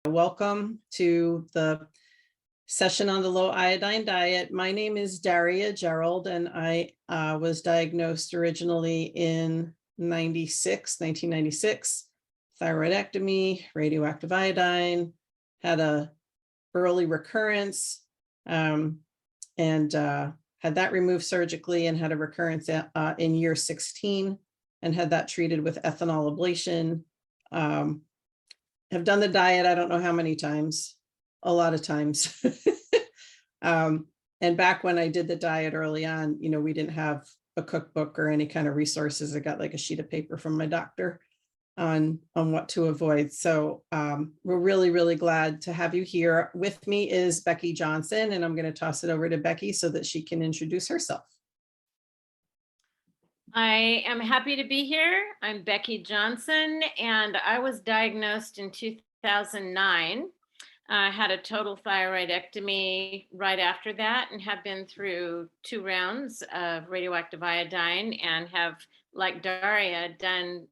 welcome to the session on the low iodine diet. My name is Daria Jerauld, and I was diagnosed originally in 1996, thyroidectomy, radioactive iodine, had a early recurrence, and had that removed surgically and had a recurrence in year 16 and had that treated with ethanol ablation. Have done the diet, I don't know how many times, a lot of times. And back when I did the diet early on, we didn't have a cookbook or any kind of resources. I got like a sheet of paper from my doctor on what to avoid. So we're really, really glad to have you here. With me is Becky Johnson, and I'm going to toss it over to Becky so that she can introduce herself. I am happy to be here. I'm Becky Johnson, and I was diagnosed in 2009. I had a total thyroidectomy right after that and have been through 2 rounds of radioactive iodine and have, like Daria, done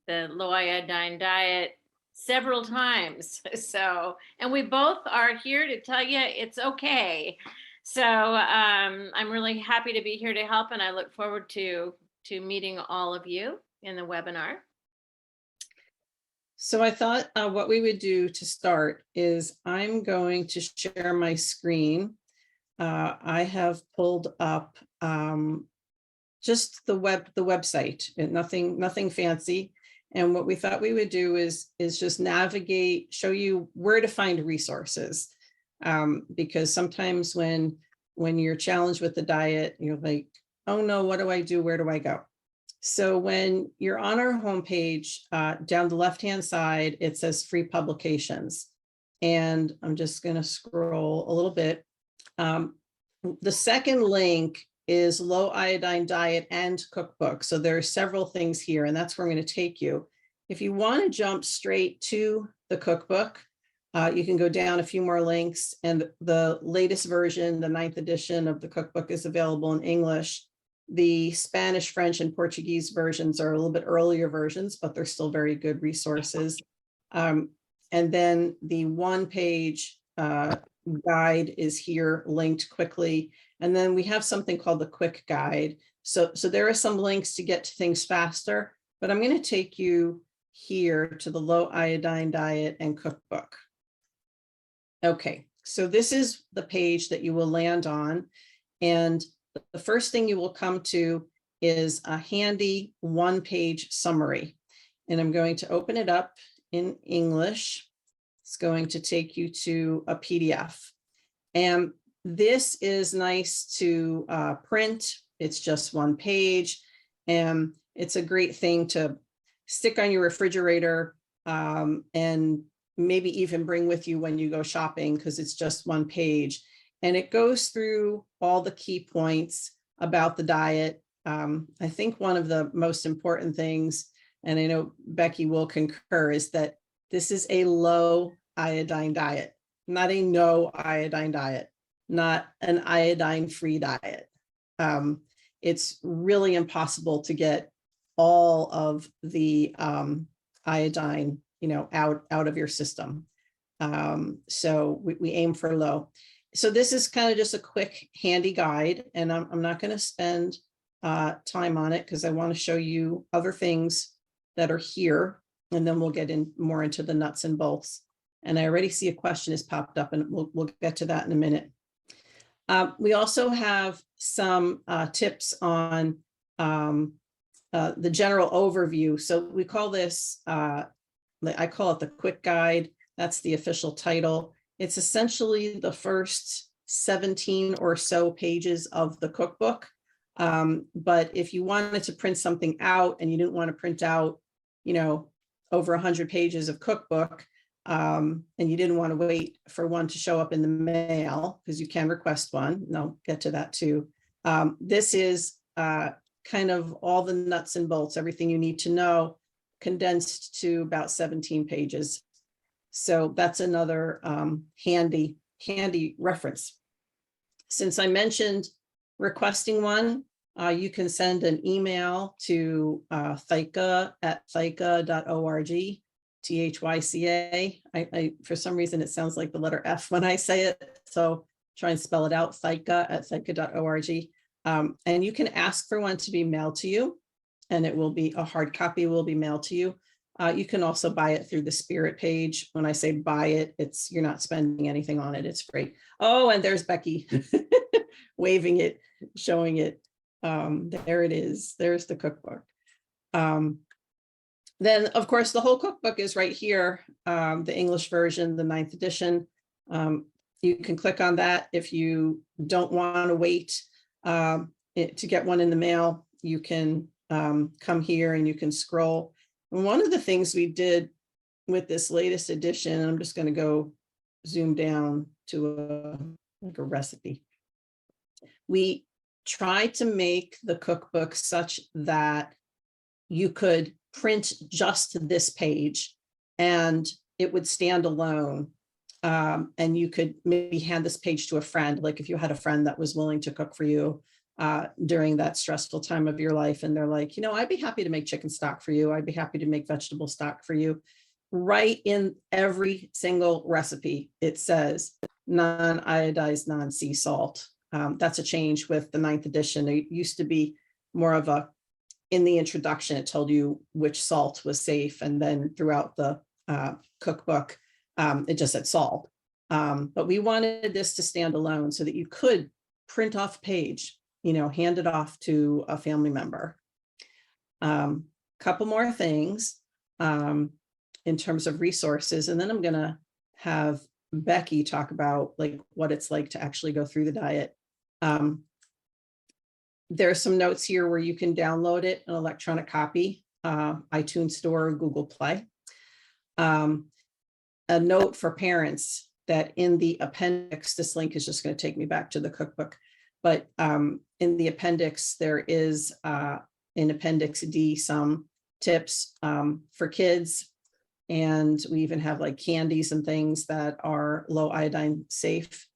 the low iodine diet several times. So, and we both are here to tell you it's okay. So I'm really happy to be here to help, and I look forward to meeting all of you in the webinar. So I thought what we would do to start is I'm going to share my screen. I have pulled up just the website, and nothing fancy. And what we thought we would do is just navigate, show you where to find resources, because sometimes when you're challenged with the diet, you're like, oh no, what do I do? Where do I go? So when you're on our homepage, down the left-hand side, it says free publications. And I'm just going to scroll a little bit. The second link is low iodine diet and cookbook. So there are several things here, and that's where I'm going to take you. If you want to jump straight to the cookbook, you can go down a few more links, and the latest version, the 9th edition of the cookbook, is available in English. The Spanish, French, and Portuguese versions are a little bit earlier versions, but they're still very good resources. And then the one-page guide is here linked quickly. And then we have something called the quick guide. So there are some links to get to things faster, but I'm going to take you here to the low iodine diet and cookbook. Okay, so this is the page that you will land on. And the first thing you will come to is a handy one-page summary. And I'm going to open it up in English. It's going to take you to a PDF. And this is nice to print. It's just one page. And it's a great thing to stick on your refrigerator and maybe even bring with you when you go shopping, because it's just one page. And it goes through all the key points about the diet. I think one of the most important things, and I know Becky will concur, is that this is a low iodine diet, not a no iodine diet, not an iodine-free diet. It's really impossible to get all of the iodine, out of your system. So we aim for low. So this is kind of just a quick handy guide, and I'm not going to spend time on it because I want to show you other things that are here, and then we'll get in more into the nuts and bolts. And I already see a question has popped up, and we'll get to that in a minute. We also have some tips on the general overview. So we call this, I call it the quick guide. That's the official title. It's essentially the first 17 or so pages of the cookbook. But if you wanted to print something out and you didn't want to print out, over 100 pages of cookbook, and you didn't want to wait for one to show up in the mail, because you can request one, and I'll get to that too. This is kind of all the nuts and bolts, everything you need to know, condensed to about 17 pages. So that's another handy reference. Since I mentioned requesting one, you can send an email to ThyCa@thyca.org, THYCA. For some reason, it sounds like the letter F when I say it. So try and spell it out, ThyCa at thyca.org. And you can ask for one to be mailed to you, and it will be a hard copy will be mailed to you. You can also buy it through the Spirit page. When I say buy it, you're not spending anything on it. It's free. Oh, and there's Becky waving it, showing it. There it is. There's the cookbook. Then, of course, the whole cookbook is right here, the English version, the 9th edition. You can click on that if you don't want to wait to get one in the mail. You can come here and you can scroll. And one of the things we did with this latest edition, I'm just going to go zoom down to like a recipe. We tried to make the cookbook such that you could print just this page and it would stand alone. And you could maybe hand this page to a friend, like if you had a friend that was willing to cook for you during that stressful time of your life. And they're like, I'd be happy to make chicken stock for you. I'd be happy to make vegetable stock for you. Right in every single recipe, it says non-iodized, non-sea salt. That's a change with the 9th edition. It used to be more of in the introduction, it told you which salt was safe. And then throughout the cookbook, it just said salt. But we wanted this to stand alone so that you could print off a page, hand it off to a family member. Couple more things in terms of resources. And then I'm going to have Becky talk about like what it's like to actually go through the diet. There are some notes here where you can download it, an electronic copy, iTunes Store, Google Play. A note for parents that in the appendix, this link is just going to take me back to the cookbook, but in the appendix, there is in Appendix D some tips for kids. And we even have like candies and things that are low iodine safe.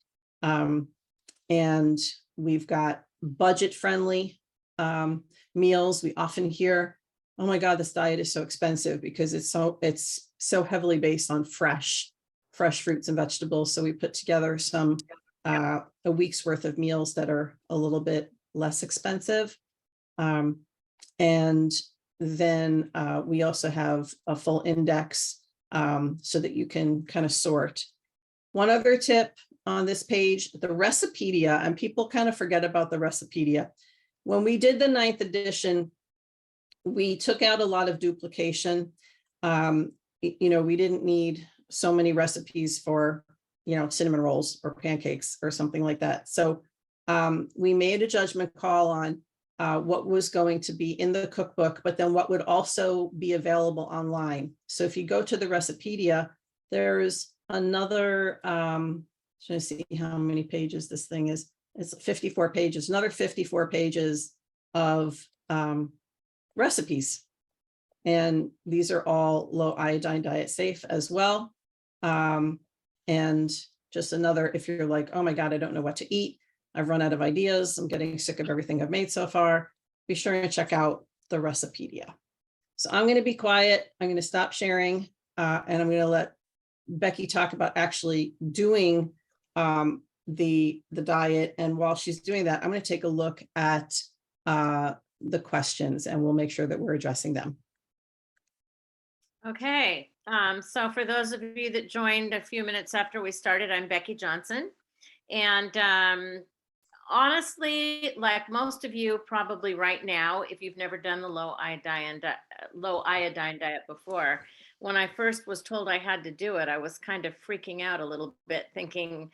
And we've got budget friendly meals. We often hear, oh my God, this diet is so expensive because it's so heavily based on fresh fruits and vegetables. So we put together some a week's worth of meals that are a little bit less expensive. And then we also have a full index so that you can kind of sort. One other tip on this page, the Recipedia, and people kind of forget about the Recipedia. When we did the 9th edition, we took out a lot of duplication. We didn't need so many recipes for, cinnamon rolls or pancakes or something like that. So we made a judgment call on what was going to be in the cookbook, but then what would also be available online. So if you go to the Recipedia, there's another, trying to see how many pages this thing is. It's 54 pages, another 54 pages of recipes. And these are all low iodine diet safe as well. And just another, if you're like, oh my God, I don't know what to eat. I've run out of ideas. I'm getting sick of everything I've made so far. Be sure to check out the Recipedia. So I'm going to be quiet. I'm going to stop sharing and I'm going to let Becky talk about actually doing the diet. And while she's doing that, I'm going to take a look at the questions and we'll make sure that we're addressing them. Okay. So for those of you that joined a few minutes after we started, I'm Becky Johnson. And honestly, like most of you probably right now, if you've never done the low iodine diet before, when I first was told I had to do it, I was kind of freaking out a little bit thinking,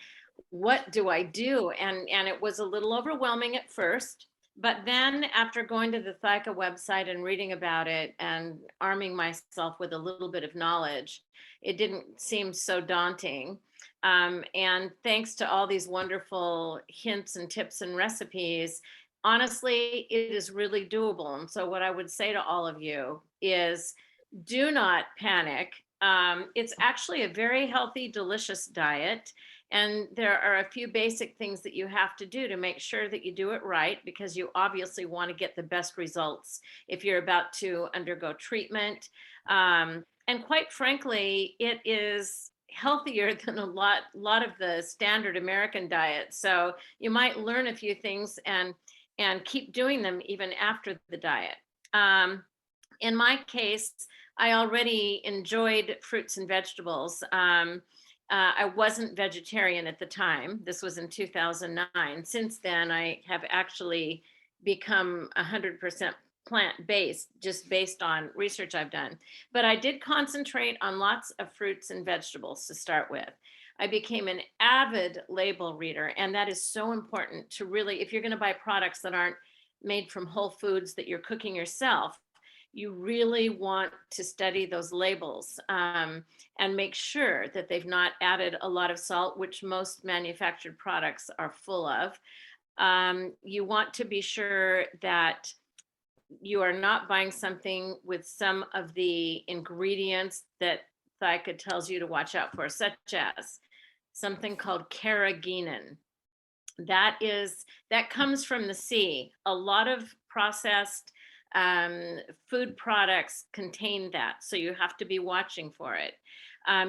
what do I do? And it was a little overwhelming at first. But then after going to the ThyCa website and reading about it and arming myself with a little bit of knowledge, it didn't seem so daunting. And thanks to all these wonderful hints and tips and recipes, honestly, it is really doable. And so what I would say to all of you is do not panic. It's actually a very healthy, delicious diet. And there are a few basic things that you have to do to make sure that you do it right, because you obviously want to get the best results if you're about to undergo treatment. And quite frankly, it is healthier than a lot of the standard American diet. So you might learn a few things and keep doing them even after the diet. In my case, I already enjoyed fruits and vegetables. I wasn't vegetarian at the time. This was in 2009. Since then, I have actually become 100% plant-based, just based on research I've done. But I did concentrate on lots of fruits and vegetables to start with. I became an avid label reader, and that is so important to really, if you're going to buy products that aren't made from whole foods that you're cooking yourself, you really want to study those labels and make sure that they've not added a lot of salt, which most manufactured products are full of. You want to be sure that you are not buying something with some of the ingredients that ThyCa tells you to watch out for, such as something called carrageenan. That comes from the sea. A lot of processed food products contain that, so you have to be watching for it.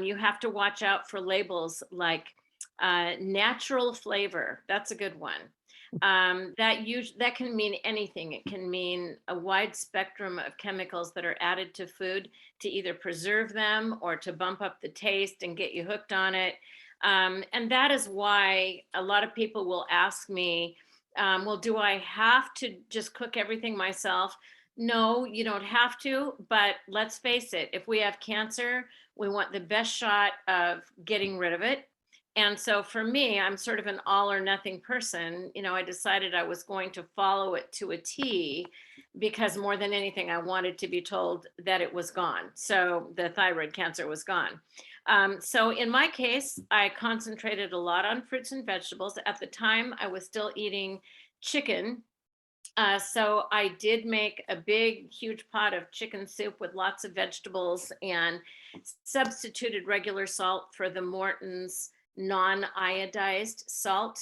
You have to watch out for labels like natural flavor. That's a good one. That can mean anything. It can mean a wide spectrum of chemicals that are added to food to either preserve them or to bump up the taste and get you hooked on it. And that is why a lot of people will ask me, well, do I have to just cook everything myself? No, you don't have to, but let's face it, if we have cancer, we want the best shot of getting rid of it. And so for me, I'm sort of an all or nothing person. I decided I was going to follow it to a T, because more than anything, I wanted to be told that it was gone. So the thyroid cancer was gone. So in my case, I concentrated a lot on fruits and vegetables. At the time, I was still eating chicken. So I did make a big, huge pot of chicken soup with lots of vegetables and substituted regular salt for the Morton's non-iodized salt.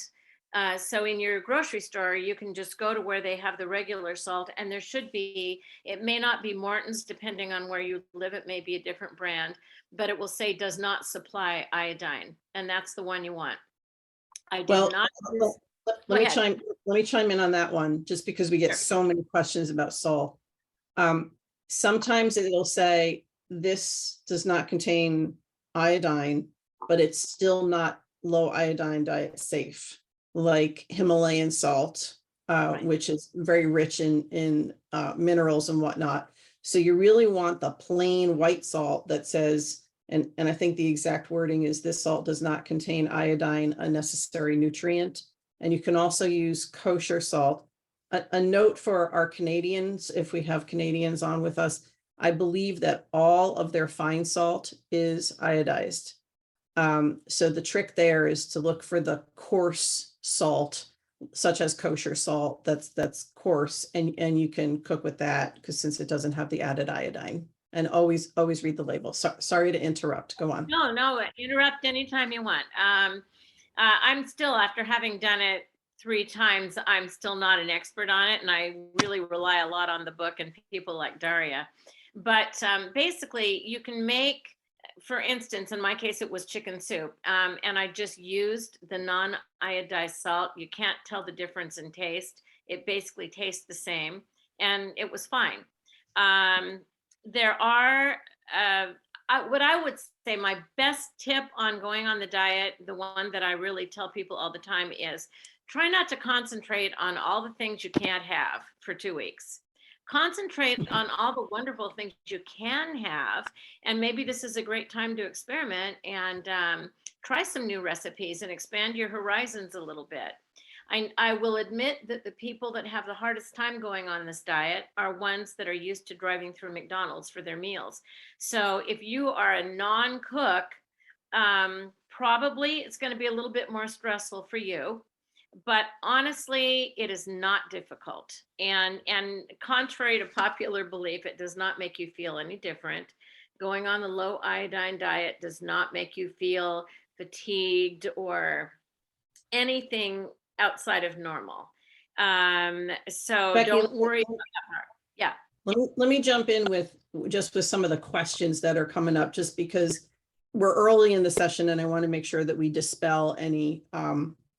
So in your grocery store, you can just go to where they have the regular salt, and there should be, it may not be Morton's depending on where you live, it may be a different brand, but it will say does not supply iodine, and that's the one you want. I did Well, not use, let go me ahead. let me chime in on that one, just because we get Sure. so many questions about salt. Sometimes it'll say this does not contain iodine, but it's still not low iodine diet safe, like Himalayan salt, Right. which is very rich in minerals and whatnot. So you really want the plain white salt that says, and I think the exact wording is, this salt does not contain iodine, a necessary nutrient. And you can also use kosher salt. A note for our Canadians, if we have Canadians on with us, I believe that all of their fine salt is iodized. So the trick there is to look for the coarse salt, such as kosher salt, that's coarse, and you can cook with that, because since it doesn't have the added iodine. And always read the label. Sorry to interrupt. Go on. No, interrupt anytime you want. I'm still, after having done it 3 times, I'm still not an expert on it, and I really rely a lot on the book and people like Daria. But basically, you can make, for instance, in my case, it was chicken soup, and I just used the non-iodized salt. You can't tell the difference in taste. It basically tastes the same, and it was fine. There are what I would say my best tip on going on the diet, the one that I really tell people all the time, is try not to concentrate on all the things you can't have for 2 weeks. Concentrate on all the wonderful things you can have. And maybe this is a great time to experiment and try some new recipes and expand your horizons a little bit. I will admit that the people that have the hardest time going on this diet are ones that are used to driving through McDonald's for their meals. So if you are a non-cook, probably it's going to be a little bit more stressful for you. But honestly, it is not difficult. And contrary to popular belief, it does not make you feel any different. Going on the low iodine diet does not make you feel fatigued or anything outside of normal. So Becky, don't worry about that part. Yeah. let me jump in with some of the questions that are coming up, just because we're early in the session and I want to make sure that we dispel any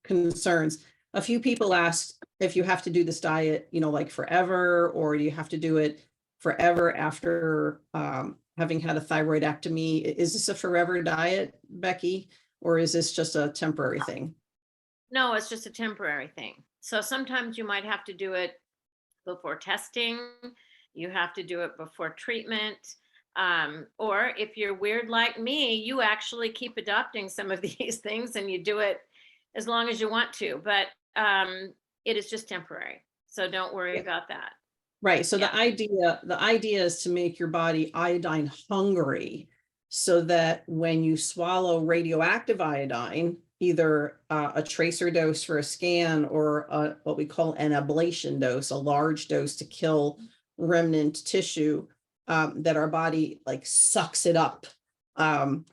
concerns. A few people asked if you have to do this diet, like forever, or do you have to do it forever after having had a thyroidectomy? Is this a forever diet, Becky, or is this just a temporary thing? No, it's just a temporary thing. So sometimes you might have to do it before testing. You have to do it before treatment. Or if you're weird like me, you actually keep adopting some of these things and you do it as long as you want to. But it is just temporary. So don't worry about that. Right. So Yeah. the idea is to make your body iodine hungry, so that when you swallow radioactive iodine, either a tracer dose for a scan or what we call an ablation dose, a large dose to kill remnant tissue, that our body like sucks it up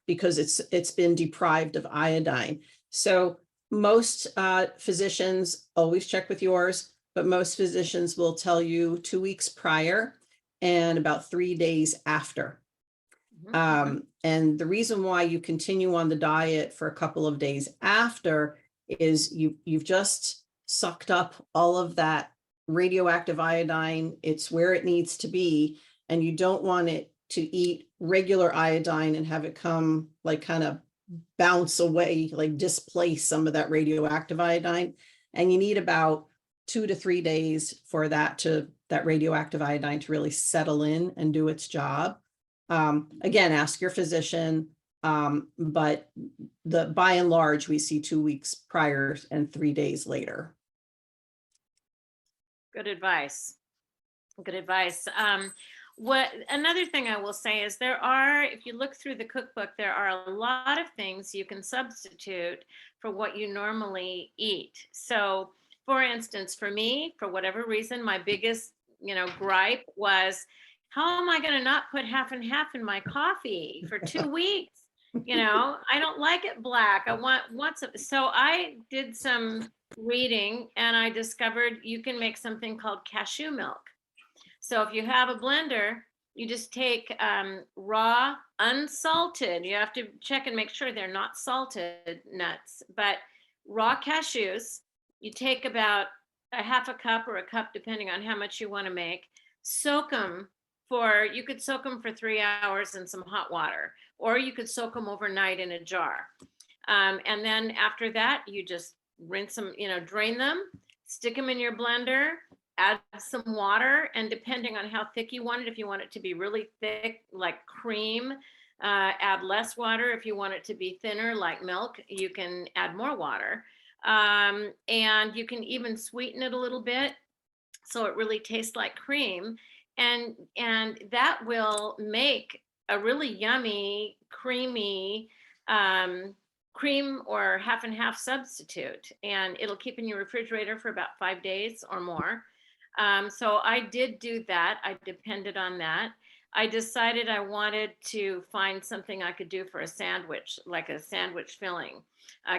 because it's been deprived of iodine. So most physicians, always check with yours, but most physicians will tell you 2 weeks prior and about 3 days after. And the reason why you continue on the diet for a couple of days after is you've just sucked up all of that radioactive iodine. It's where it needs to be, and you don't want it to eat regular iodine and have it come like kind of bounce away, like displace some of that radioactive iodine. And you need about 2 to 3 days for that radioactive iodine to really settle in and do its job. Again, ask your physician, but by and large, we see 2 weeks prior and 3 days later. Good advice. Good advice. What another thing I will say is if you look through the cookbook, there are a lot of things you can substitute for what you normally eat. So for instance, for me, for whatever reason, my biggest, gripe was, how am I going to not put half and half in my coffee for 2 weeks? I don't like it black. I want some. So I did some reading and I discovered you can make something called cashew milk. So if you have a blender, you just take raw, unsalted. You have to check and make sure they're not salted nuts, but raw cashews. You take about a half a cup or a cup, depending on how much you want to make. You could soak them for 3 hours in some hot water, or you could soak them overnight in a jar. And then after that, you just rinse them, drain them, stick them in your blender, add some water, and depending on how thick you want it, if you want it to be really thick, like cream, add less water. If you want it to be thinner, like milk, you can add more water. And you can even sweeten it a little bit so it really tastes like cream. And that will make a really yummy, creamy cream or half and half substitute. And it'll keep in your refrigerator for about 5 days or more. So I did do that. I depended on that. I decided I wanted to find something I could do for a sandwich, like a sandwich filling.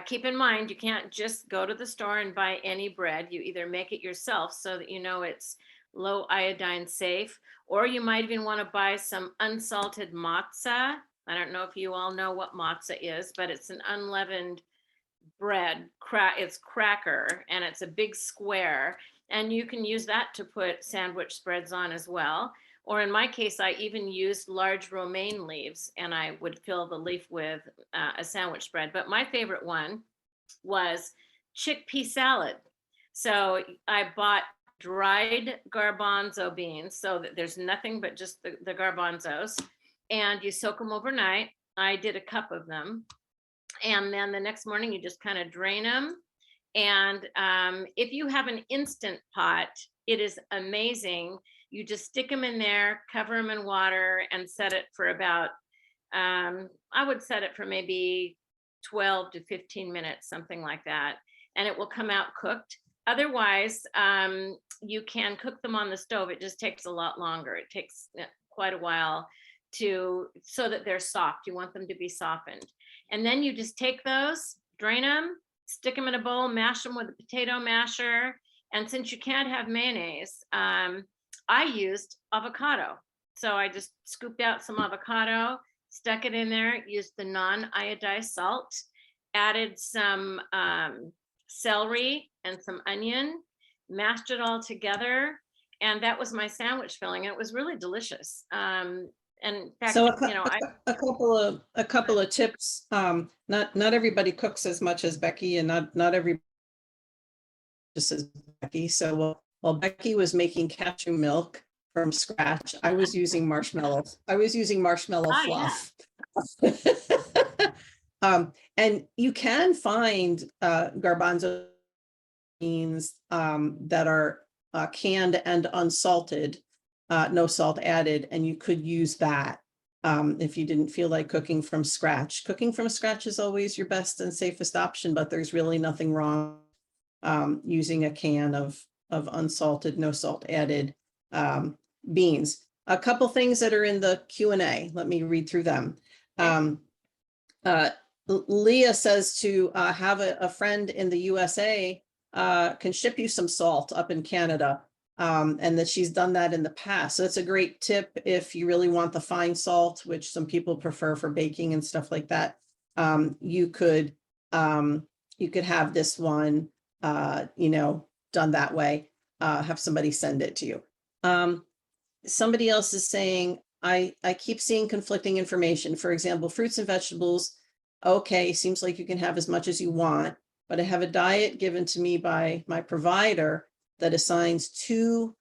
Keep in mind, you can't just go to the store and buy any bread. You either make it yourself so that it's low iodine safe, or you might even want to buy some unsalted matzah. I don't know if you all know what matzah is, but it's an unleavened bread. It's cracker, and it's a big square. And you can use that to put sandwich spreads on as well. Or in my case, I even used large romaine leaves, and I would fill the leaf with a sandwich spread. But my favorite one was chickpea salad. So I bought dried garbanzo beans, so that there's nothing but just the garbanzos, and you soak them overnight. I did a cup of them. And then the next morning, you just kind of drain them. And if you have an Instant Pot, it is amazing. You just stick them in there, cover them in water, and set it for about, I would set it for maybe 12 to 15 minutes, something like that. And it will come out cooked. Otherwise, you can cook them on the stove. It just takes a lot longer. It takes quite a while so that they're soft. You want them to be softened. And then you just take those, drain them, stick them in a bowl, mash them with a potato masher. And since you can't have mayonnaise, I used avocado. So I just scooped out some avocado, stuck it in there, used the non-iodized salt, added some celery and some onion, mashed it all together. And that was my sandwich filling. It was really delicious. And in fact, So a couple of tips. Not everybody cooks as much as Becky, and not everybody just as Becky. So while Becky was making cashew milk from scratch, I was using marshmallows. I was using marshmallow fluff. And you can find garbanzo beans that are canned and unsalted, no salt added, and you could use that if you didn't feel like cooking from scratch. Cooking from scratch is always your best and safest option, but there's really nothing wrong using a can of unsalted, no salt added beans. A couple things that are in the Q&A. Let me read through them. Leah says to have a friend in the USA can ship you some salt up in Canada, and that she's done that in the past. So it's a great tip if you really want the fine salt, which some people prefer for baking and stuff like that. You could have this one, done that way. Have somebody send it to you. Somebody else is saying, I keep seeing conflicting information. For example, fruits and vegetables. Okay, seems like you can have as much as you want, but I have a diet given to me by my provider that assigns 2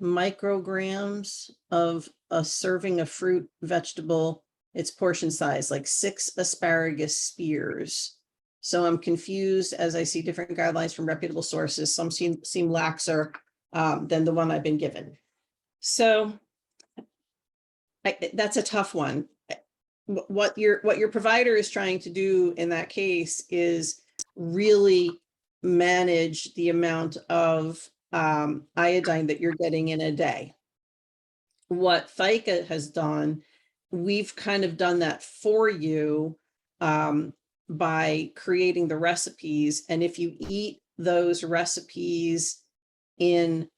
micrograms of a serving of fruit, vegetable, its portion size, like 6 asparagus spears. So I'm confused as I see different guidelines from reputable sources. Some seem laxer than the one I've been given. So that's a tough one. What your provider is trying to do in that case is really manage the amount of iodine that you're getting in a day. What ThyCa has done, we've kind of done that for you by creating the recipes. And if you eat those recipes in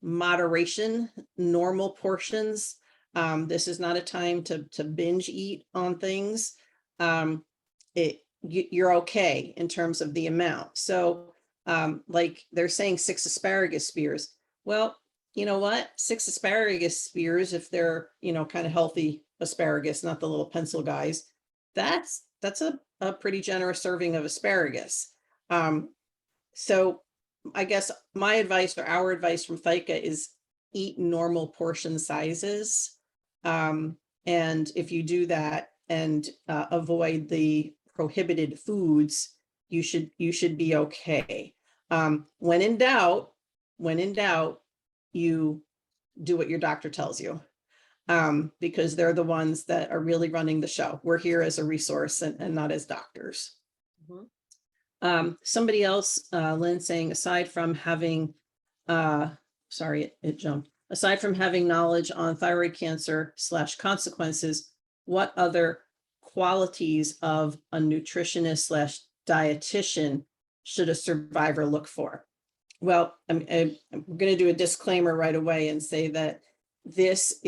moderation, normal portions, this is not a time to binge eat on things. You're okay in terms of the amount. So like they're saying 6 asparagus spears. Well, you know what? 6 asparagus spears, if they're, kind of healthy asparagus, not the little pencil guys, that's a pretty generous serving of asparagus. So I guess my advice, or our advice from ThyCa, is eat normal portion sizes. And if you do that and avoid the prohibited foods, you should be okay. When in doubt, you do what your doctor tells you, because they're the ones that are really running the show. We're here as a resource and not as doctors. Mm-hmm. Somebody else, Lynn, saying, aside from having, sorry, it jumped. Aside from having knowledge on thyroid cancer / consequences, what other qualities of a nutritionist / dietitian should a survivor look for? Well, I'm going to do a disclaimer right away and say that this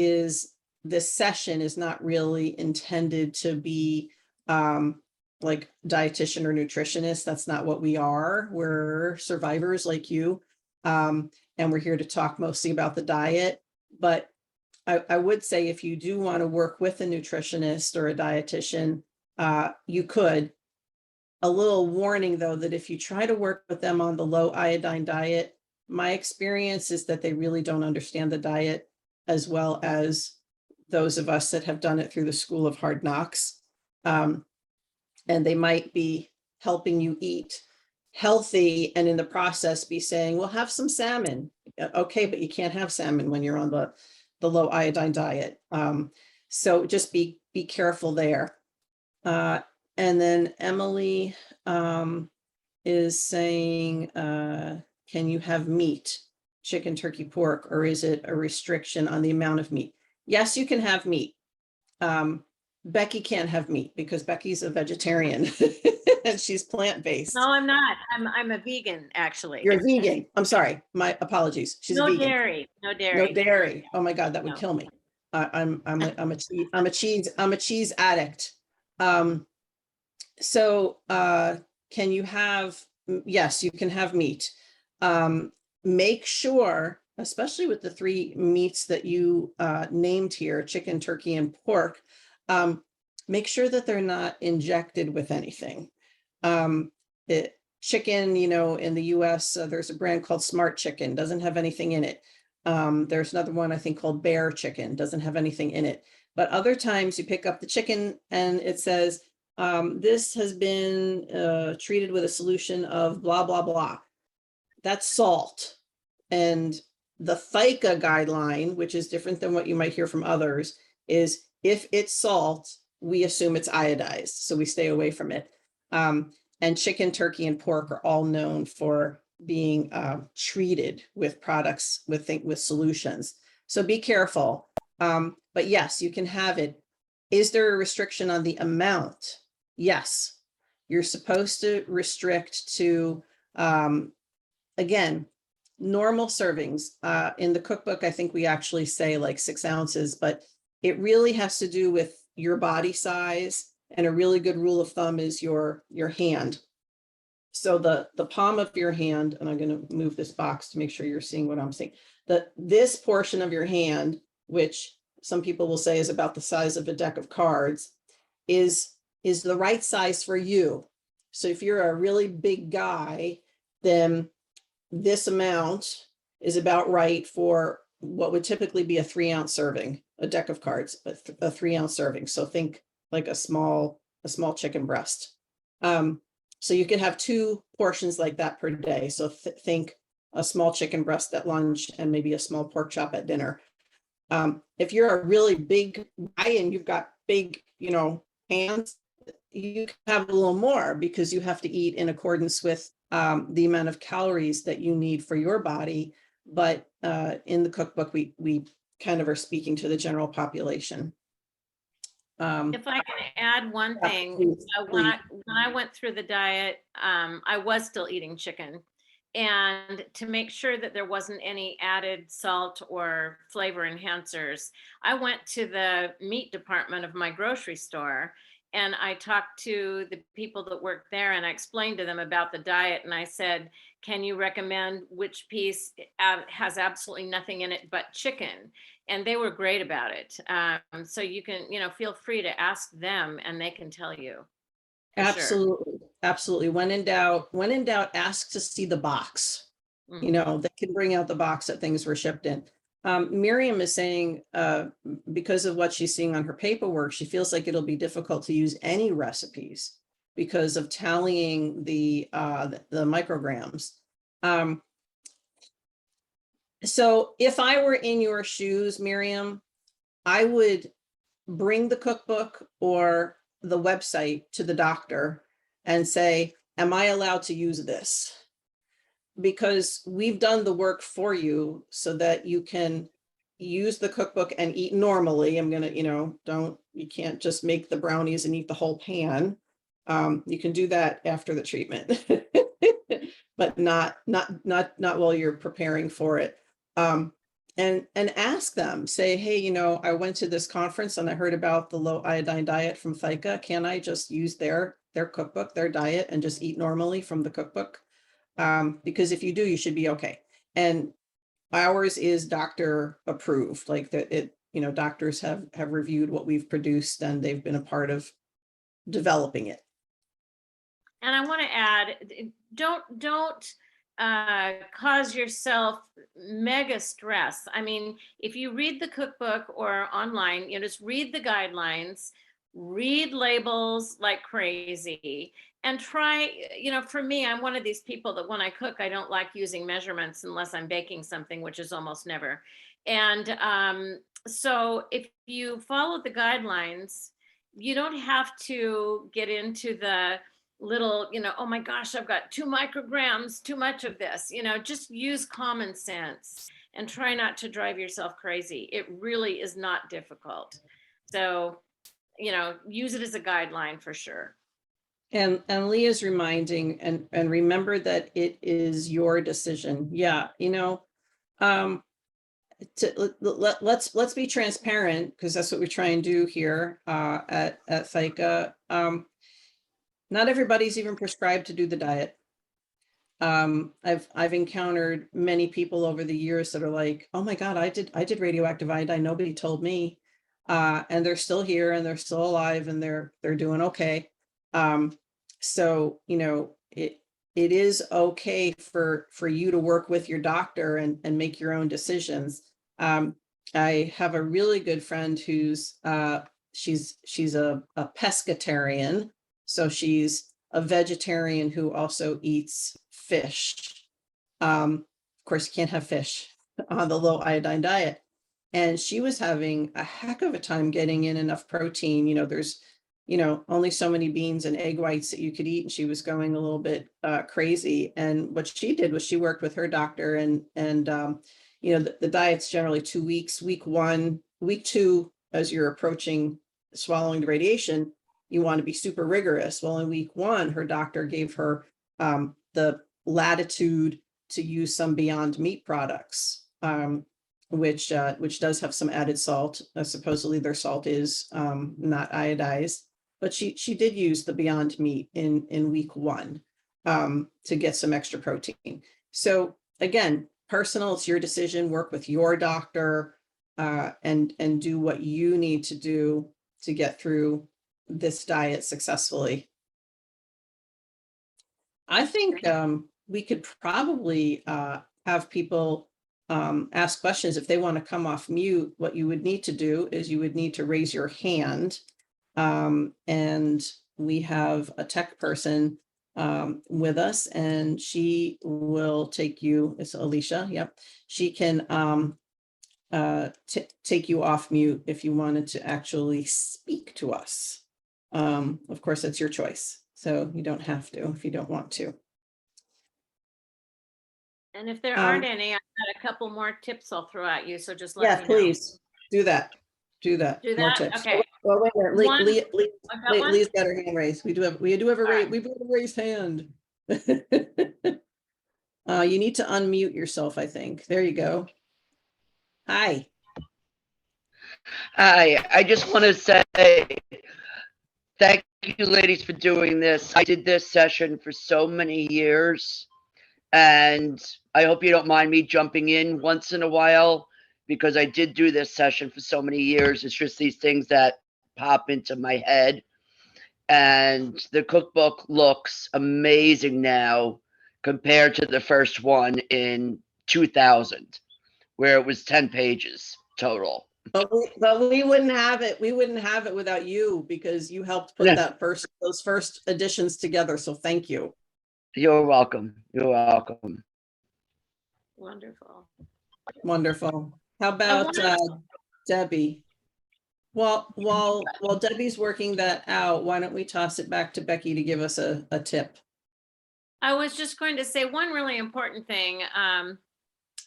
session is not really intended to be like dietitian or nutritionist. That's not what we are. We're survivors like you. And we're here to talk mostly about the diet. But I would say, if you do want to work with a nutritionist or a dietitian, you could. A little warning, though, that if you try to work with them on the low iodine diet, my experience is that they really don't understand the diet as well as those of us that have done it through the school of hard knocks. And they might be helping you eat healthy and in the process be saying, well, have some salmon. Okay, but you can't have salmon when you're on the low iodine diet. So just be careful there. And then Emily is saying, can you have meat, chicken, turkey, pork, or is it a restriction on the amount of meat? Yes, you can have meat. Becky can't have meat because Becky's a vegetarian and she's plant-based. No, I'm not. I'm a vegan, actually. You're a vegan. I'm sorry. My apologies. She's a No vegan. dairy, no No dairy. dairy. Oh my God, that would No. kill me. I'm a cheese addict. So can you have, yes, you can have meat. Make sure, especially with the three meats that you named here, chicken, turkey, and pork, make sure that they're not injected with anything. Chicken, in the US, there's a brand called Smart Chicken, doesn't have anything in it. There's another one I think called Bear Chicken, doesn't have anything in it. But other times you pick up the chicken and it says, this has been treated with a solution of blah, blah, blah. That's salt. And the ThyCa guideline, which is different than what you might hear from others, is if it's salt, we assume it's iodized. So we stay away from it. And chicken, turkey, and pork are all known for being treated with products, with solutions. So be careful. But yes, you can have it. Is there a restriction on the amount? Yes. You're supposed to restrict to, again, normal servings. In the cookbook, I think we actually say like 6 ounces, but it really has to do with your body size. And a really good rule of thumb is your hand. So the palm of your hand, and I'm going to move this box to make sure you're seeing what I'm seeing. This portion of your hand, which some people will say is about the size of a deck of cards, is the right size for you. So if you're a really big guy, then this amount is about right for what would typically be a 3-ounce serving, a deck of cards, a 3-ounce serving. So think like a small chicken breast. So you can have 2 portions like that per day. So think a small chicken breast at lunch and maybe a small pork chop at dinner. If you're a really big guy and you've got big, hands, you can have a little more because you have to eat in accordance with the amount of calories that you need for your body. But in the cookbook, we kind of are speaking to the general population. If I can add one thing, when I went through the diet, I was still eating chicken. And to make sure that there wasn't any added salt or flavor enhancers, I went to the meat department of my grocery store and I talked to the people that worked there and I explained to them about the diet. And I said, can you recommend which piece has absolutely nothing in it but chicken? And they were great about it. So you can, feel free to ask them and they can tell you. Absolutely. Sure. Absolutely. When in doubt, ask to see the box. Mm-hmm. They can bring out the box that things were shipped in. Miriam is saying, because of what she's seeing on her paperwork, she feels like it'll be difficult to use any recipes because of tallying the micrograms. So if I were in your shoes, Miriam, I would bring the cookbook or the website to the doctor and say, am I allowed to use this? Because we've done the work for you so that you can use the cookbook and eat normally. I'm going to, you can't just make the brownies and eat the whole pan. You can do that after the treatment, but not while you're preparing for it. And ask them, say, hey, I went to this conference and I heard about the low iodine diet from ThyCa. Can I just use their cookbook, their diet, and just eat normally from the cookbook? Because if you do, you should be okay. And ours is doctor approved, like that. Doctors have reviewed what we've produced and they've been a part of developing it. And I want to add, don't cause yourself mega stress. I mean, if you read the cookbook or online, just read the guidelines, read labels like crazy, and try, for me, I'm one of these people that when I cook, I don't like using measurements unless I'm baking something, which is almost never. And so if you follow the guidelines, you don't have to get into the little, oh my gosh, I've got 2 micrograms, too much of this, just use common sense and try not to drive yourself crazy. It really is not difficult. So use it as a guideline for sure. And Leah's reminding, and remember that it is your decision. Yeah, let's be transparent, because that's what we try and do here at ThyCa. Not everybody's even prescribed to do the diet. I've encountered many people over the years that are like, oh my God, I did radioactive iodine. Nobody told me. And they're still here and they're still alive and they're doing okay. So, it is okay for you to work with your doctor and make your own decisions. I have a really good friend who's she's a pescatarian. So she's a vegetarian who also eats fish. Of course, you can't have fish on the low iodine diet. And she was having a heck of a time getting in enough protein. There's, only so many beans and egg whites that you could eat. And she was going a little bit crazy. And what she did was she worked with her doctor and the diet's generally 2 weeks. Week 1, week 2, as you're approaching swallowing the radiation, you want to be super rigorous. Well, in week 1, her doctor gave her the latitude to use some Beyond Meat products, which does have some added salt. Supposedly their salt is not iodized, but she did use the Beyond Meat in week 1 to get some extra protein. So again, personal, it's your decision. Work with your doctor and do what you need to do to get through this diet successfully. I think we could probably have people ask questions. If they want to come off mute, what you would need to do is you would need to raise your hand. And we have a tech person with us, and she will take you. It's Alicia. Yep. She can take you off mute if you wanted to actually speak to us. Of course, that's your choice. So you don't have to if you don't want to. And if there aren't any, I've got a couple more tips I'll throw at you. So just let me know. Please do that. Do that. Do More that? tips. Okay. Well, wait a minute. Leah's got her hand raised. We do have a raised hand. You need to unmute yourself, I think. There you go. Hi. Hi, I just want to say thank you, ladies, for doing this. I did this session for so many years, and I hope you don't mind me jumping in once in a while, because I did do this session for so many years. It's just these things that pop into my head. And the cookbook looks amazing now compared to the first one in 2000, where it was 10 pages total. But we wouldn't have it. We wouldn't have it without you, because you helped put those first editions together. So thank you. You're welcome. You're welcome. Wonderful. Wonderful. How about Debbie? Well, while Debbie's working that out, why don't we toss it back to Becky to give us a tip? I was just going to say one really important thing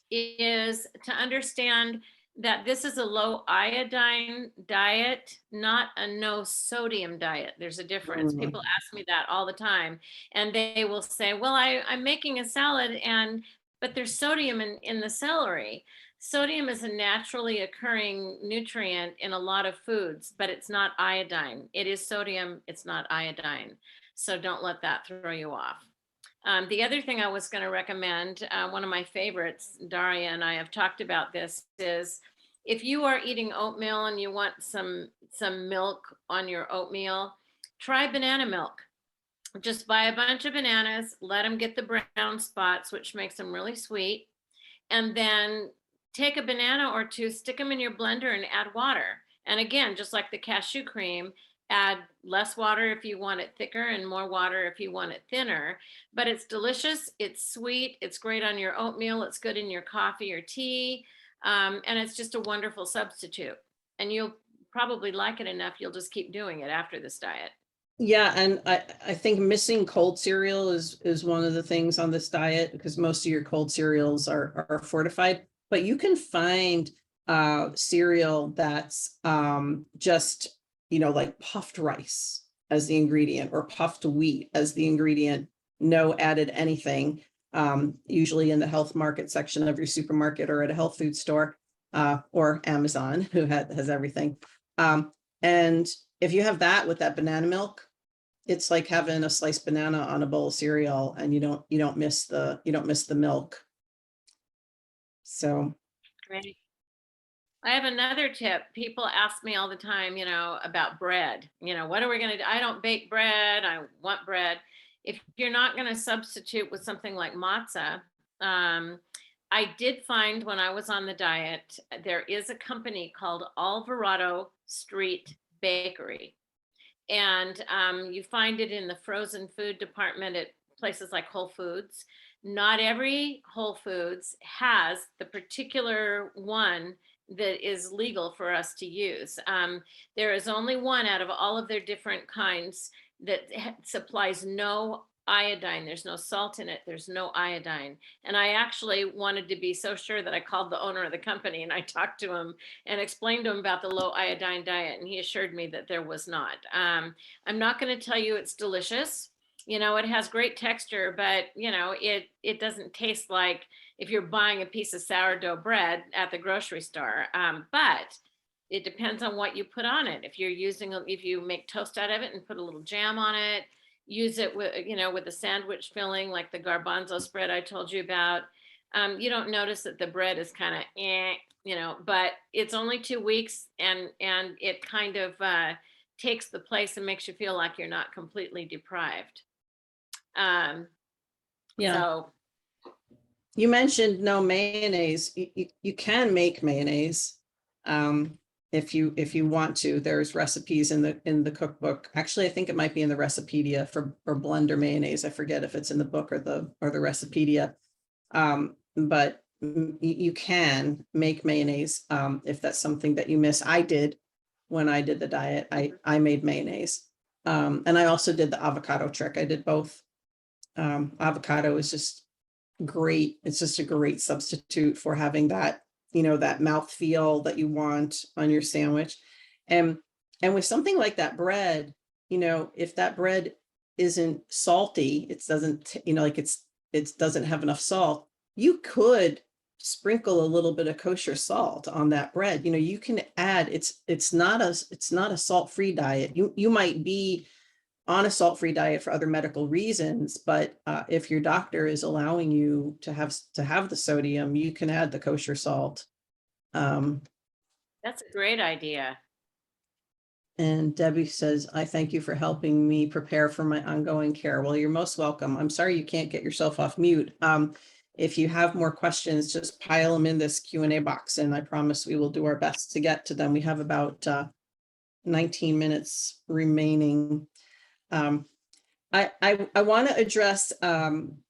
is to understand that this is a low iodine diet, not a no sodium diet. There's a difference. People ask me that all the time, and they will say, well, I'm making a salad but there's sodium in the celery. Sodium is a naturally occurring nutrient in a lot of foods, but it's not iodine. It is sodium, it's not iodine. So don't let that throw you off. The other thing I was going to recommend, one of my favorites, Daria and I have talked about this, is if you are eating oatmeal and you want some milk on your oatmeal, try banana milk. Just buy a bunch of bananas, let them get the brown spots, which makes them really sweet. And then take a banana or two, stick them in your blender and add water. And again, just like the cashew cream, add less water if you want it thicker and more water if you want it thinner. But it's delicious, it's sweet, it's great on your oatmeal, it's good in your coffee or tea, and it's just a wonderful substitute. And you'll probably like it enough, you'll just keep doing it after this diet. Yeah, and I think missing cold cereal is one of the things on this diet, because most of your cold cereals are fortified. But you can find cereal that's just like puffed rice as the ingredient or puffed wheat as the ingredient, no added anything, usually in the health market section of your supermarket or at a health food store, or Amazon, who has everything. And if you have that with that banana milk, it's like having a sliced banana on a bowl of cereal, and you don't miss the milk. So Great. I have another tip. People ask me all the time, about bread. What are we going to do? I don't bake bread. I want bread. If you're not going to substitute with something like matzah, I did find when I was on the diet, there is a company called Alvarado Street Bakery. And you find it in the frozen food department at places like Whole Foods. Not every Whole Foods has the particular one that is legal for us to use. There is only one out of all of their different kinds that supplies no iodine. There's no salt in it. There's no iodine. And I actually wanted to be so sure that I called the owner of the company and I talked to him and explained to him about the low iodine diet. And he assured me that there was not. I'm not going to tell you it's delicious. It has great texture, but it doesn't taste like if you're buying a piece of sourdough bread at the grocery store. But it depends on what you put on it. If you make toast out of it and put a little jam on it, use it with, with a sandwich filling like the garbanzo spread I told you about. You don't notice that the bread is kind of, but it's only 2 weeks and it kind of takes the place and makes you feel like you're not completely deprived. yeah. So You mentioned no mayonnaise. You can make mayonnaise. If you want to. There's recipes in the cookbook. Actually, I think it might be in the Recipedia for blender mayonnaise. I forget if it's in the book or the Recipedia. But you can make mayonnaise if that's something that you miss. I did when I did the diet. I made mayonnaise, and I also did the avocado trick. I did both. Avocado is just great. It's just a great substitute for having that, that mouth feel that you want on your sandwich. And with something like that bread, if that bread isn't salty, it doesn't, it doesn't have enough salt, you could sprinkle a little bit of kosher salt on that bread. You can add, it's not a salt-free diet. You might be on a salt-free diet for other medical reasons, but if your doctor is allowing you to have the sodium, you can add the kosher salt. that's a great idea. And Debbie says, I thank you for helping me prepare for my ongoing care. Well, you're most welcome. I'm sorry you can't get yourself off mute. If you have more questions, just pile them in this Q&A box, and I promise we will do our best to get to them. We have about 19 minutes remaining. I want to address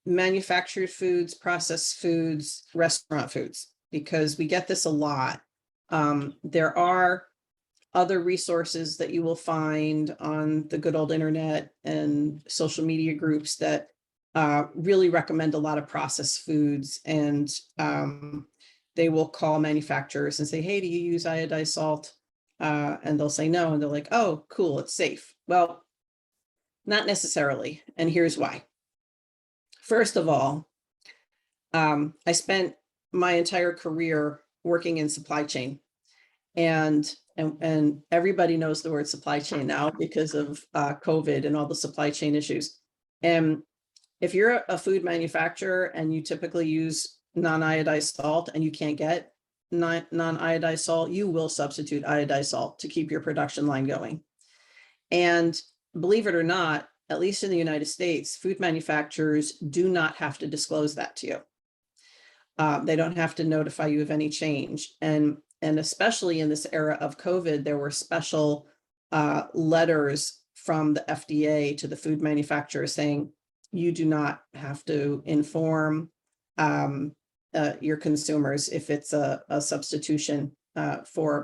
manufactured foods, processed foods, restaurant foods, because we get this a lot. There are other resources that you will find on the good old internet and social media groups that really recommend a lot of processed foods, and they will call manufacturers and say, hey, do you use iodized salt? And they'll say no, and they're like, oh, cool, it's safe. Well, not necessarily, and here's why. First of all, I spent my entire career working in supply chain, and everybody knows the word supply chain now because of COVID and all the supply chain issues. And if you're a food manufacturer and you typically use non-iodized salt and you can't get non-iodized salt, you will substitute iodized salt to keep your production line going. And believe it or not, at least in the United States, food manufacturers do not have to disclose that to you. They don't have to notify you of any change. And especially in this era of COVID, there were special letters from the FDA to the food manufacturers saying, you do not have to inform your consumers if it's a substitution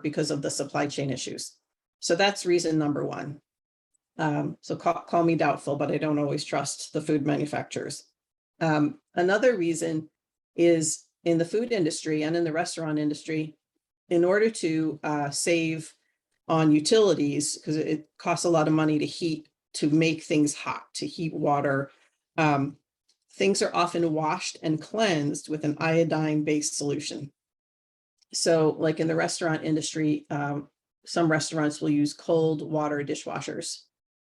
because of the supply chain issues. So that's reason number one. So call me doubtful, but I don't always trust the food manufacturers. Another reason is in the food industry and in the restaurant industry, in order to save on utilities, because it costs a lot of money to make things hot, to heat water. Things are often washed and cleansed with an iodine-based solution. So like in the restaurant industry, some restaurants will use cold water dishwashers,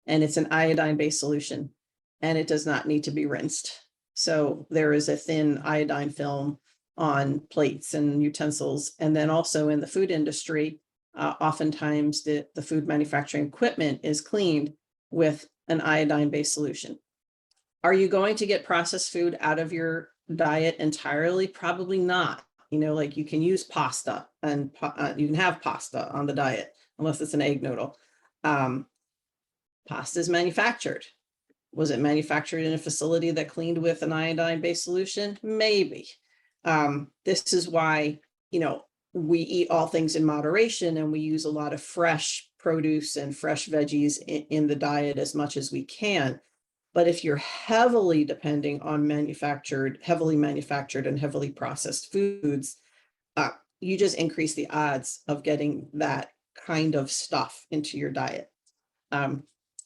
and it's an iodine-based solution, and it does not need to be rinsed. So there is a thin iodine film on plates and utensils. And then also in the food industry, oftentimes the food manufacturing equipment is cleaned with an iodine-based solution. Are you going to get processed food out of your diet entirely? Probably not. You know, like you can use pasta, and you can have pasta on the diet, unless it's an egg noodle. Pasta is manufactured. Was it manufactured in a facility that cleaned with an iodine-based solution? Maybe. This is why, you know, we eat all things in moderation, and we use a lot of fresh produce and fresh veggies in the diet as much as we can. But if you're heavily depending on heavily manufactured and heavily processed foods, you just increase the odds of getting that kind of stuff into your diet.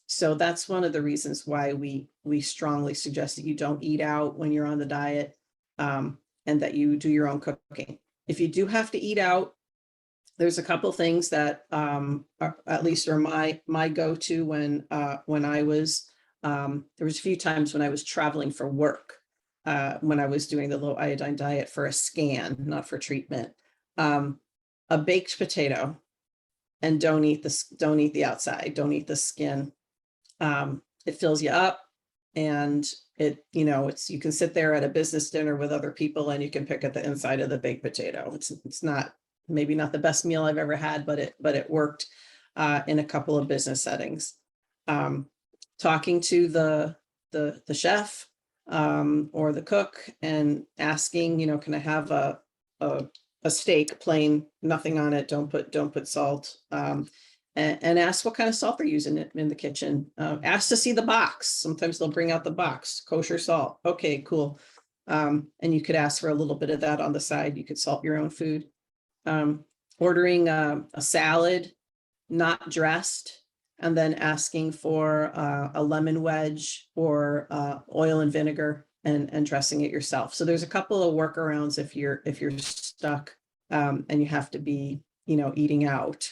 So that's one of the reasons why we strongly suggest that you don't eat out when you're on the diet, and that you do your own cooking. If you do have to eat out, there's a couple things that at least are my go-to when I was, there was a few times when I was traveling for work, when I was doing the low iodine diet for a scan, not for treatment. A baked potato, and don't eat the outside, don't eat the skin. It fills you up, and you can sit there at a business dinner with other people and you can pick at the inside of the baked potato. It's not, maybe not the best meal I've ever had, but it worked in a couple of business settings. Talking to the chef or the cook and asking, can I have a steak, plain, nothing on it, don't put salt, and ask what kind of salt they're using in the kitchen. Ask to see the box. Sometimes they'll bring out the box, kosher salt. Okay, cool. And you could ask for a little bit of that on the side. You could salt your own food. Ordering a salad, not dressed, and then asking for a lemon wedge or oil and vinegar, and dressing it yourself. So there's a couple of workarounds if you're stuck and you have to be, eating out.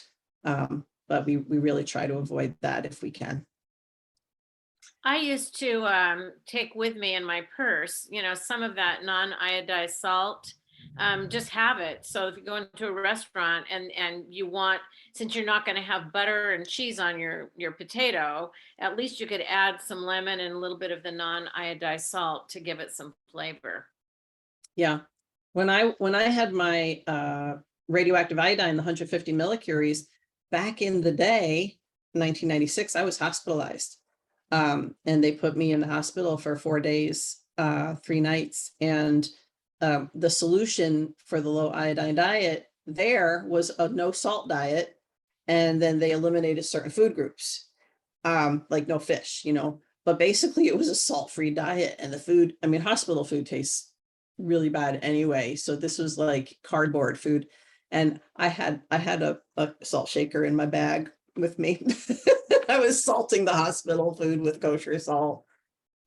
But we really try to avoid that if we can. I used to take with me in my purse, some of that non-iodized salt, just have it. So if you go into a restaurant and you want, since you're not going to have butter and cheese on your potato, at least you could add some lemon and a little bit of the non-iodized salt to give it some flavor. Yeah. When I had my radioactive iodine, the 150 millicuries, back in the day, 1996, I was hospitalized. And they put me in the hospital for 4 days, 3 nights. And the solution for the low iodine diet there was a no salt diet. And then they eliminated certain food groups, like no fish, but basically it was a salt-free diet. And the food, hospital food tastes really bad anyway. So this was like cardboard food. And I had a salt shaker in my bag with me. I was salting the hospital food with kosher salt.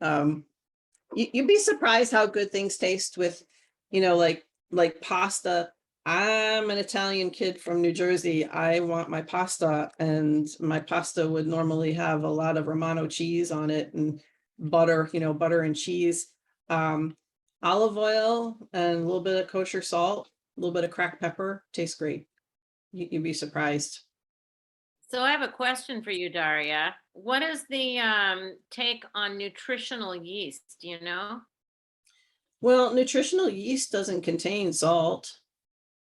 You'd be surprised how good things taste with, like pasta. I'm an Italian kid from New Jersey. I want my pasta, and my pasta would normally have a lot of Romano cheese on it and butter, butter and cheese, olive oil, and a little bit of kosher salt, a little bit of cracked pepper. Tastes great. You'd be surprised. So I have a question for you, Daria. What is the take on nutritional yeast? Do you know? Well, nutritional yeast doesn't contain salt.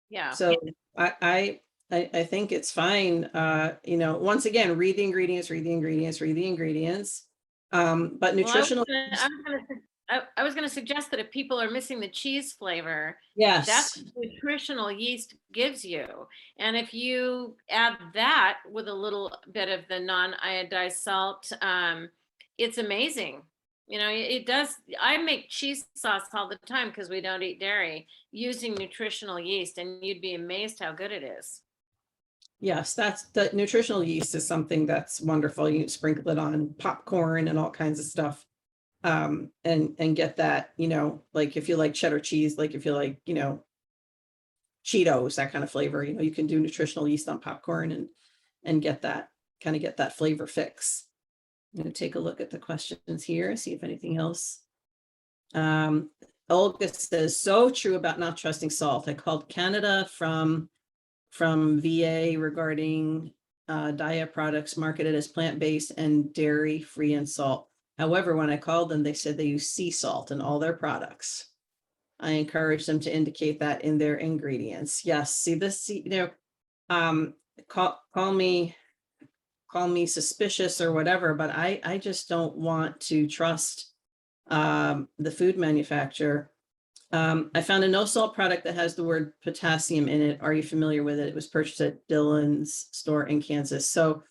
Yeah. So I think it's fine. Once again, read the ingredients. But nutritional. I was going to suggest that if people are missing the cheese flavor, Yes, that's what nutritional yeast gives you. And if you add that with a little bit of the non-iodized salt, it's amazing. It does. I make cheese sauce all the time because we don't eat dairy using nutritional yeast, and you'd be amazed how good it is. Yes, the nutritional yeast is something that's wonderful. You can sprinkle it on popcorn and all kinds of stuff. And get that, like if you like cheddar cheese, like if you like, Cheetos, that kind of flavor, you can do nutritional yeast on popcorn and get that flavor fix. I'm going to take a look at the questions here, see if anything else. Olga says, so true about not trusting salt. I called Canada from VA regarding diet products marketed as plant-based and dairy-free and salt. However, when I called them, they said they use sea salt in all their products. I encourage them to indicate that in their ingredients. Yes, see this, call me suspicious or whatever, but I just don't want to trust the food manufacturer. I found a no salt product that has the word potassium in it. Are you familiar with it? It was purchased at Dillon's store in Kansas. So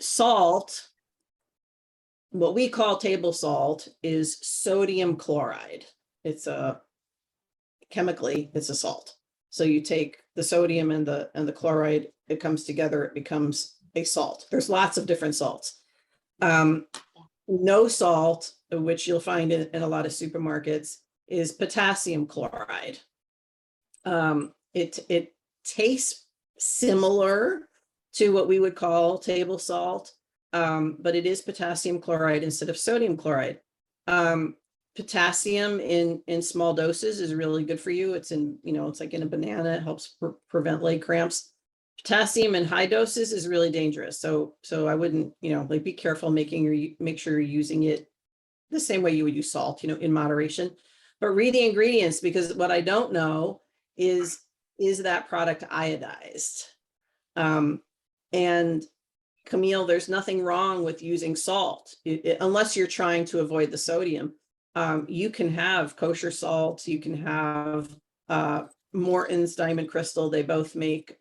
salt, what we call table salt, is sodium chloride. Chemically, it's a salt. So you take the sodium and the chloride, it comes together, it becomes a salt. There's lots of different salts. No salt, which you'll find in a lot of supermarkets, is potassium chloride. It tastes similar to what we would call table salt, but it is potassium chloride instead of sodium chloride. Potassium in small doses is really good for you. It's it's like in a banana. It helps prevent leg cramps. Potassium in high doses is really dangerous. So I wouldn't, be careful make sure you're using it the same way you would use salt, in moderation. But read the ingredients, because what I don't know is that product iodized? And Camille, there's nothing wrong with using salt, unless you're trying to avoid the sodium. You can have kosher salt. You can have Morton's Diamond Crystal. They both make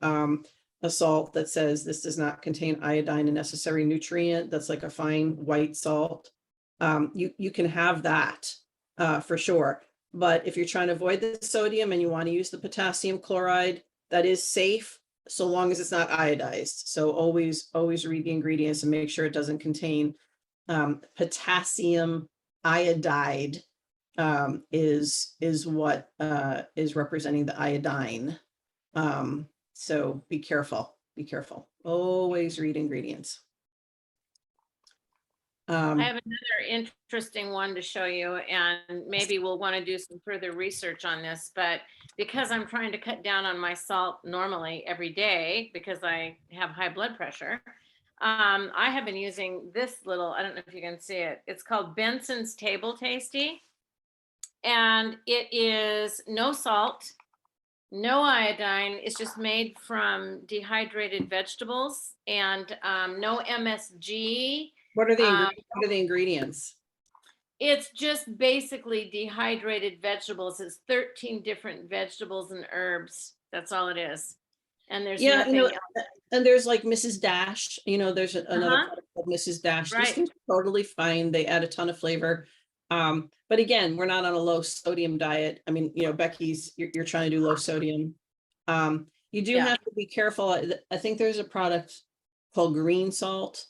a salt that says this does not contain iodine, a necessary nutrient. That's like a fine white salt. You can have that for sure. But if you're trying to avoid the sodium and you want to use the potassium chloride, that is safe so long as it's not iodized. So always read the ingredients and make sure it doesn't contain potassium iodide. Is what is representing the iodine. So be careful. Always read ingredients. I have another interesting one to show you, and maybe we'll want to do some further research on this, but because I'm trying to cut down on my salt normally every day because I have high blood pressure, I have been using this little, I don't know if you can see it. It's called Benson's Table Tasty, and it is no salt, no iodine. It's just made from dehydrated vegetables and no MSG. What are the ingredients? It's just basically dehydrated vegetables. It's 13 different vegetables and herbs. That's all it is. And there's nothing else. And there's like Mrs. Dash, there's another product called Mrs. Dash. Right. These things are totally fine. They add a ton of flavor. But again, we're not on a low sodium diet. I mean, Becky's, you're trying to do low sodium. You do have to be careful. I think there's a product called green salt,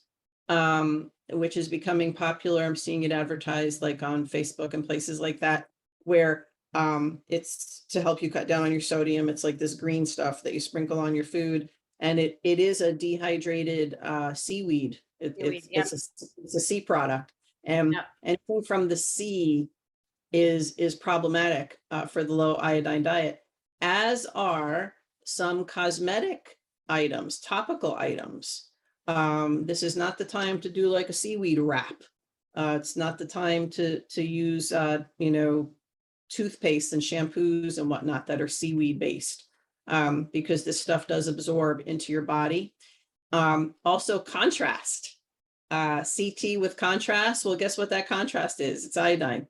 which is becoming popular. I'm seeing it advertised like on Facebook and places like that, where it's to help you cut down on your sodium. It's like this green stuff that you sprinkle on your food, and it is a dehydrated seaweed. It's a sea product, and anything from the sea is problematic for the low iodine diet, as are some cosmetic items, topical items. This is not the time to do like a seaweed wrap. It's not the time to use, toothpaste and shampoos and whatnot that are seaweed based, because this stuff does absorb into your body. Also contrast, CT with contrast. Well, guess what that contrast is? It's iodine.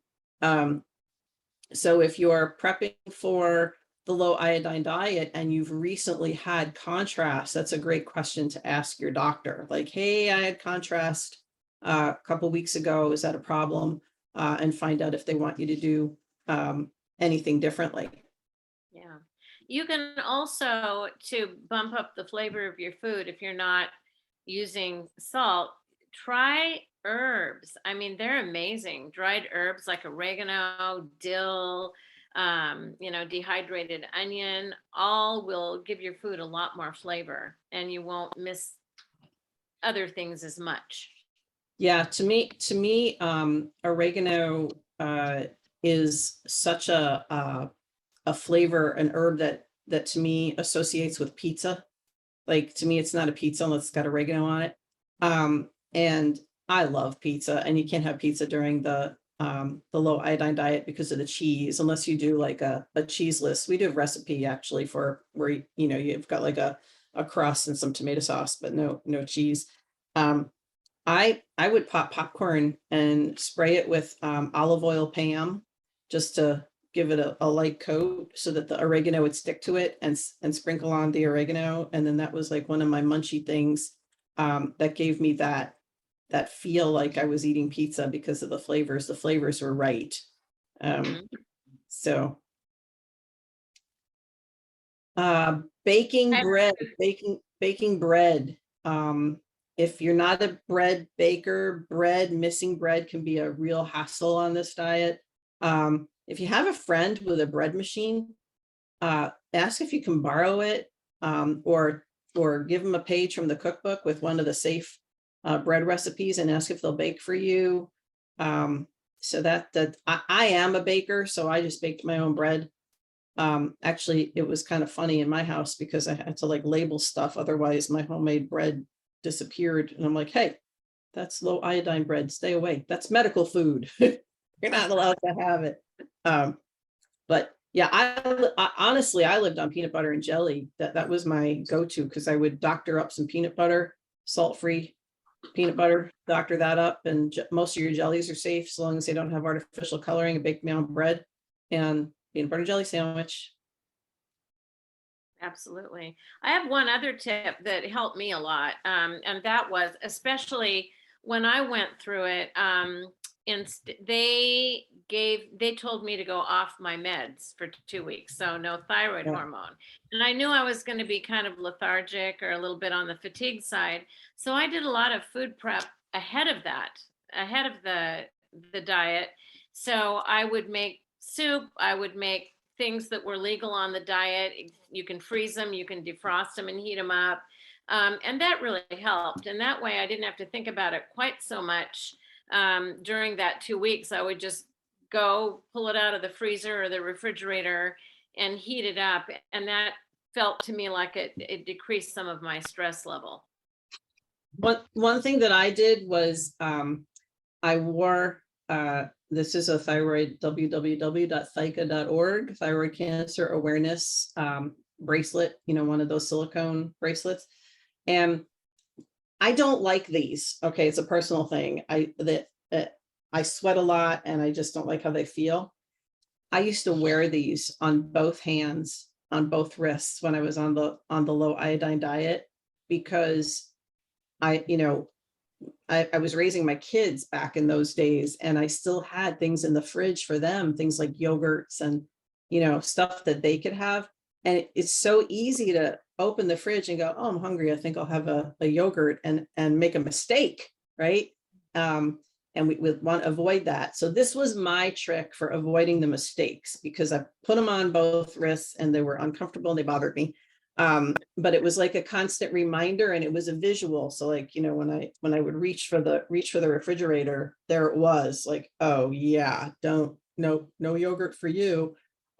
So if you're prepping for the low iodine diet and you've recently had contrast, that's a great question to ask your doctor. Like, hey, I had contrast a couple weeks ago. Is that a problem? And find out if they want you to do anything differently. You can also, to bump up the flavor of your food, if you're not using salt, try herbs. I mean, they're amazing. Dried herbs like oregano, dill, dehydrated onion, all will give your food a lot more flavor, and you won't miss other things as much. Yeah, to me, oregano is such a flavor, an herb that to me associates with pizza. Like, to me, it's not a pizza unless it's got oregano on it. And I love pizza, and you can't have pizza during the low iodine diet because of the cheese, unless you do like a cheeseless. We do a recipe actually for where you've got like a crust and some tomato sauce, but no cheese. I would pop popcorn and spray it with olive oil Pam, just to give it a light coat so that the oregano would stick to it, and sprinkle on the oregano. And then that was like one of my munchy things that gave me that feel like I was eating pizza because of the flavors. The flavors were right. So baking bread, baking bread. If you're not a bread baker, missing bread can be a real hassle on this diet. If you have a friend with a bread machine, ask if you can borrow it, or give them a page from the cookbook with one of the safe bread recipes, and ask if they'll bake for you. So that I am a baker, so I just baked my own bread. Actually, it was kind of funny in my house because I had to like label stuff, otherwise my homemade bread disappeared. And I'm like, hey, that's low iodine bread, stay away. That's medical food. You're not allowed to have it. But yeah, I honestly, I lived on peanut butter and jelly. That was my go-to, because I would doctor up some peanut butter, salt-free peanut butter, doctor that up, and most of your jellies are safe as long as they don't have artificial coloring. And bake my own bread and peanut butter and jelly sandwich. Absolutely. I have one other tip that helped me a lot. And that was, especially when I went through it, they told me to go off my meds for 2 weeks. So no thyroid hormone. And I knew I was going to be kind of lethargic or a little bit on the fatigue side. So I did a lot of food prep ahead of that, ahead of the diet. So I would make soup, I would make things that were legal on the diet. You can freeze them, you can defrost them and heat them up. And that really helped. And that way I didn't have to think about it quite so much. During that 2 weeks, I would just go pull it out of the freezer or the refrigerator and heat it up. And that felt to me like it decreased some of my stress level. One thing that I did was I wore this is a thyroid, www.ThyCa.org, thyroid cancer awareness bracelet, one of those silicone bracelets. And I don't like these. Okay, it's a personal thing. I sweat a lot and I just don't like how they feel. I used to wear these on both hands, on both wrists when I was on the low iodine diet, because I was raising my kids back in those days, and I still had things in the fridge for them, things like yogurts and, stuff that they could have. And it's so easy to open the fridge and go, oh, I'm hungry, I think I'll have a yogurt, and make a mistake, right? And we want to avoid that. So this was my trick for avoiding the mistakes, because I put them on both wrists and they were uncomfortable and they bothered me. But it was like a constant reminder, and it was a visual. So like, when I would reach for the refrigerator, there it was, like, oh yeah, no yogurt for you.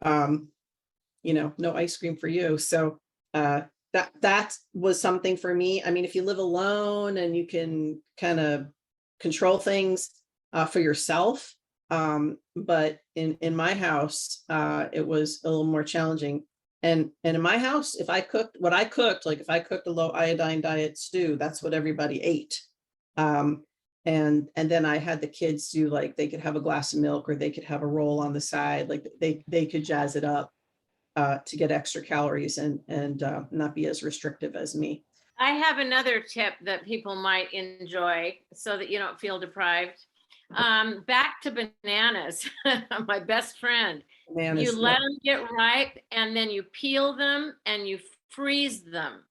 No ice cream for you. So that was something for me. I mean, if you live alone and you can kind of control things for yourself, but in my house, it was a little more challenging. And in my house, if I cooked what I cooked, like if I cooked a low iodine diet stew, that's what everybody ate. And then I had the kids do, like, they could have a glass of milk, or they could have a roll on the side, like they could jazz it up to get extra calories and not be as restrictive as me. I have another tip that people might enjoy so that you don't feel deprived. Back to bananas, my best friend. Bananas, You yeah. let them get ripe and then you peel them and you freeze them.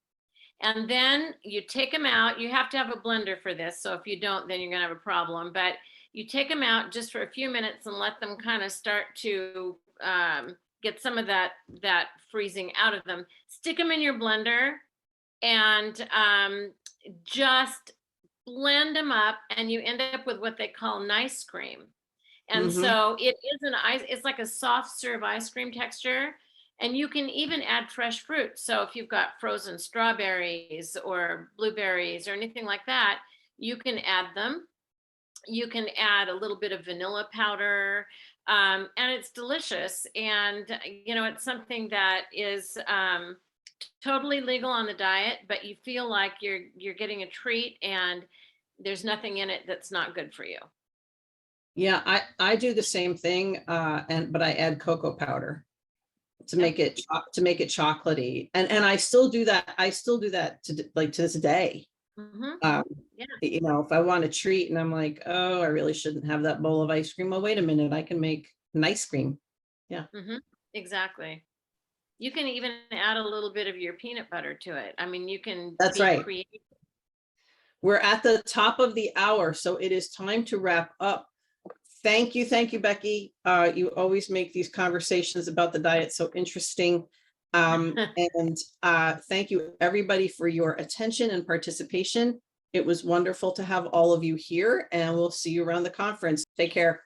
And then you take them out. You have to have a blender for this. So if you don't, then you're gonna have a problem. But you take them out just for a few minutes and let them kind of start to get some of that freezing out of them. Stick them in your blender and just blend them up, and you end up with what they call nice cream. And Mhm. so it is an ice, it's like a soft serve ice cream texture. And you can even add fresh fruit. So if you've got frozen strawberries or blueberries or anything like that, you can add them. You can add a little bit of vanilla powder, and it's delicious. And it's something that is totally legal on the diet, but you feel like you're getting a treat, and there's nothing in it that's not good for you. Yeah, I do the same thing, but I add cocoa powder to make it chocolatey, and I still do that. I still do that to this day. Yeah. If I want a treat and I'm like, oh, I really shouldn't have that bowl of ice cream. Well, wait a minute, I can make an ice cream. Exactly. You can even add a little bit of your peanut butter to it. I mean, you can That's be right. creative. We're at the top of the hour, so it is time to wrap up. Thank you, Becky. You always make these conversations about the diet so interesting. And thank you, everybody, for your attention and participation. It was wonderful to have all of you here, and we'll see you around the conference. Take care.